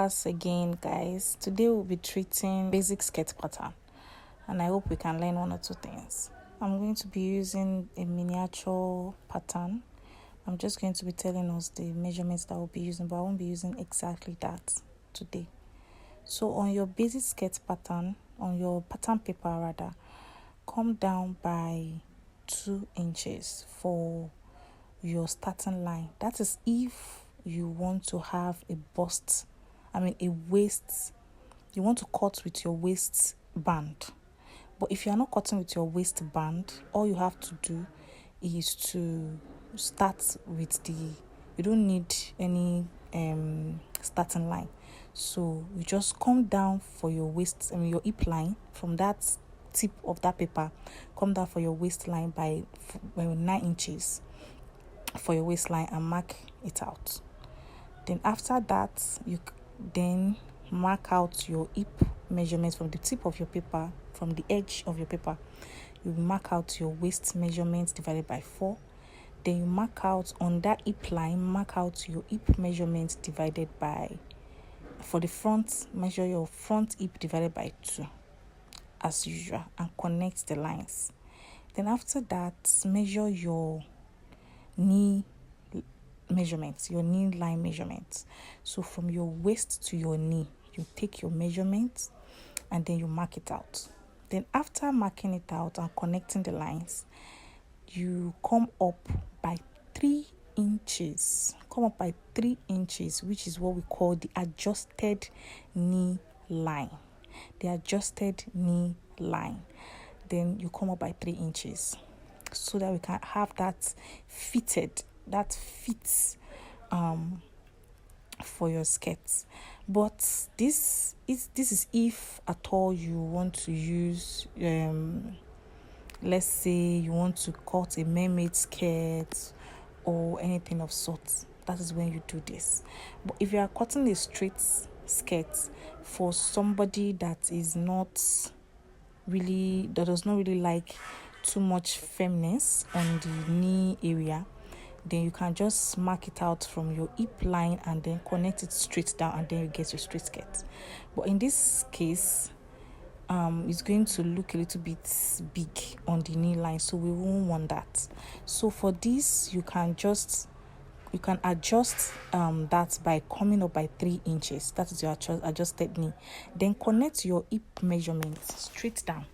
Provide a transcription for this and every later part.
us again, guys. Today we'll be treating basic skirt pattern, and I hope we can learn one or two things. I'm going to be using a miniature pattern. I'm just going to be telling us the measurements that we'll be using, but I won't be using exactly that today. So on your basic skirt pattern, on your pattern paper rather, come down by 2 inches for your starting line. That is if you want to have a waist, you want to cut with your waist band. But if you are not cutting with your waist band, all you have to do is to start with you don't need any starting line. So you just come down for your waist, your hip line from that tip of that paper, come down for your waistline by 9 inches for your waistline and mark it out. Then after that, you then mark out your hip measurements from the tip of your paper, from the edge of your paper. You mark out your waist measurements divided by 4. Then you mark out on that hip line, mark out your hip measurements divided by, for the front, measure your front hip divided by 2 as usual and connect the lines. Then after that, measure your knee measurements, your knee line measurements. So from your waist to your knee, you take your measurements and then you mark it out. Then after marking it out and connecting the lines, you come up by 3 inches. Come up by 3 inches, which is what we call the adjusted knee line. The adjusted knee line. Then you come up by 3 inches so that we can have that fitted, that fits for your skirts. But this is if at all you want to use let's say you want to cut a mermaid skirt or anything of sorts. That is when you do this. But if you are cutting a straight skirt for somebody that does not really like too much firmness on the knee area, then you can just mark it out from your hip line and then connect it straight down, and then you get your straight skirt. But in this case, it's going to look a little bit big on the knee line, so we won't want that. So for this, you can adjust that by coming up by 3 inches. That is your adjusted knee. Then connect your hip measurements straight down.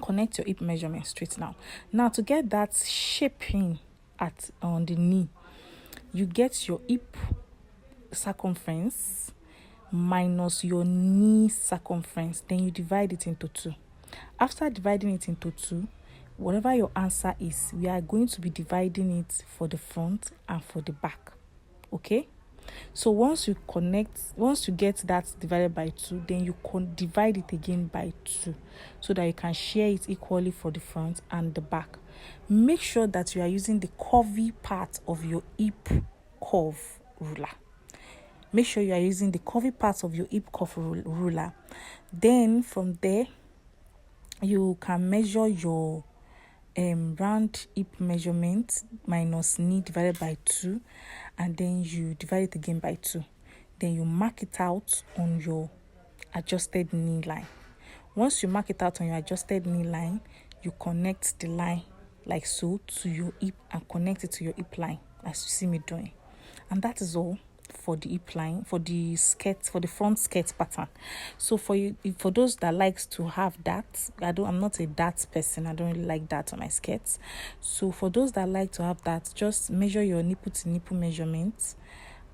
Connect your hip measurement straight down. Now to get that shaping on the knee, you get your hip circumference minus your knee circumference. Then you divide it into 2. After dividing it into 2, whatever your answer is, we are going to be dividing it for the front and for the back. Okay? So once you get that divided by 2, then you divide it again by 2 so that you can share it equally for the front and the back. Make sure that you are using the curvy part of your hip curve ruler. Make sure you are using the curvy part of your hip curve ruler. Then from there, you can measure your round hip measurement minus knee divided by 2, and then you divide it again by 2. Then you mark it out on your adjusted knee line. Once you mark it out on your adjusted knee line, you connect the line like so to your hip and connect it to your hip line as you see me doing. And that is all for the hip line, for the skirt, for the front skirt pattern. So for those that likes to have that, I'm not a that person. I don't really like that on my skirts. So for those that like to have that, just measure your nipple to nipple measurements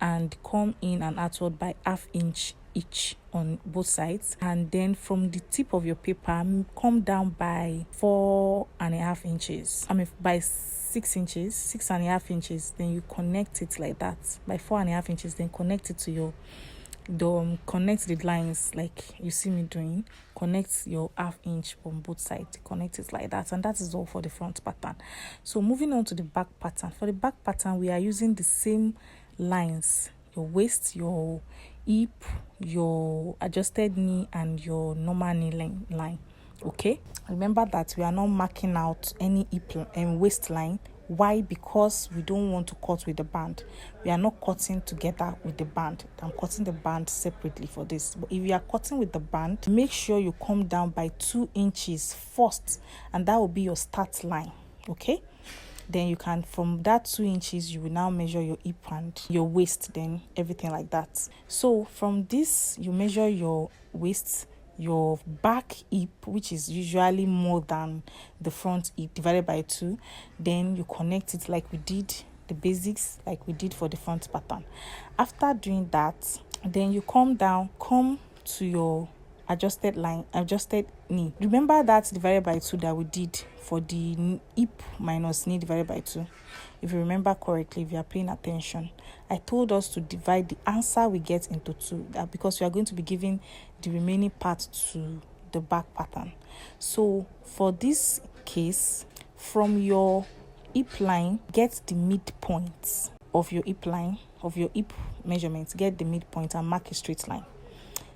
and come in and outward by 1/2 inch each on both sides, and then from the tip of your paper come down by 4.5 inches. By 6 inches, 6.5 inches. Then you connect it like that by 4.5 inches. Then connect it to connect the lines like you see me doing. Connect your 1/2 inch on both sides. Connect it like that, and that is all for the front pattern. So moving on to the back pattern. For the back pattern, we are using the same lines: your waist, your hip, your adjusted knee, and your normal knee line. Okay, remember that we are not marking out any hip and waistline Why? Because we don't want to cut with the band. We are not cutting together with the band. I'm cutting the band separately for this. But if you are cutting with the band, make sure you come down by 2 inches first, and that will be your start line. Okay, then you can, from that 2 inches, you will now measure your hip and your waist, then everything like that. So from this, you measure your waist, your back hip, which is usually more than the front hip, divided by 2. Then you connect it like we did the basics, like we did for the front pattern. After doing that, then you come to your adjusted knee. Remember that divided by 2 that we did for the hip minus knee divided by 2. If you remember correctly, if you are paying attention, I told us to divide the answer we get into 2, that because we are going to be giving the remaining part to the back pattern. So for this case, from your hip line, get the midpoint of your hip line, of your hip measurements, get the midpoint and mark a straight line.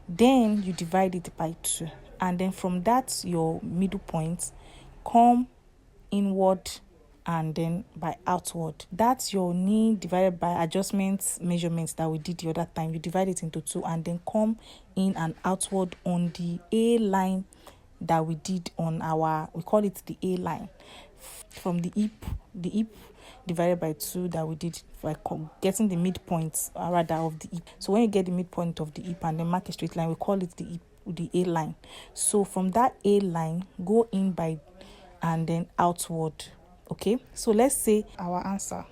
Then you divide it by 2, and then from that, your middle point, come inward and then by outward. That's your knee divided by measurements that we did the other time. You divide it into 2 and then come in and outward on the A line that we did on we call it the A line. From the hip divided by 2 that we did by getting the midpoint rather of the hip. So when you get the midpoint of the hip and then mark a straight line, we call it the A line. So from that A line, go in by and then outward. Okay, so let's say our answer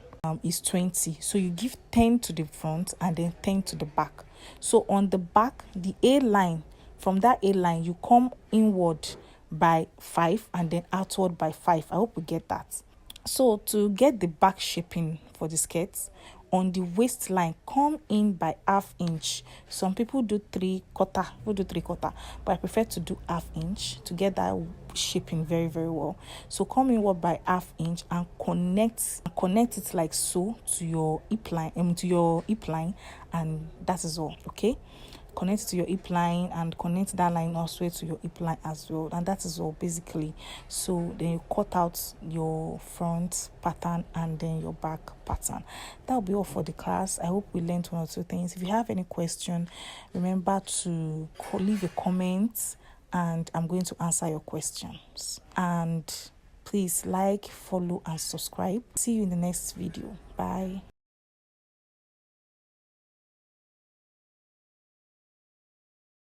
is 20. So you give 10 to the front and then 10 to the back. So on the back, the A line, from that A line, you come inward by 5 and then outward by 5. I hope we get that. So to get the back shaping for the skirts, on the waistline, come in by ½ inch. Some people do 3/4, but I prefer to do ½ inch to get that shaping very, very well. So come inward by ½ inch and connect it like so to your hip line, and that is all. Okay, connect it to your hip line and connect that line also to your hip line as well, and that is all basically. So then you cut out your front pattern and then your back pattern. That will be all for the class. I hope we learned 1 or 2 things. If you have any question, remember to leave a comment and I'm going to answer your questions. And please like, follow and subscribe. See you in the next video. Bye.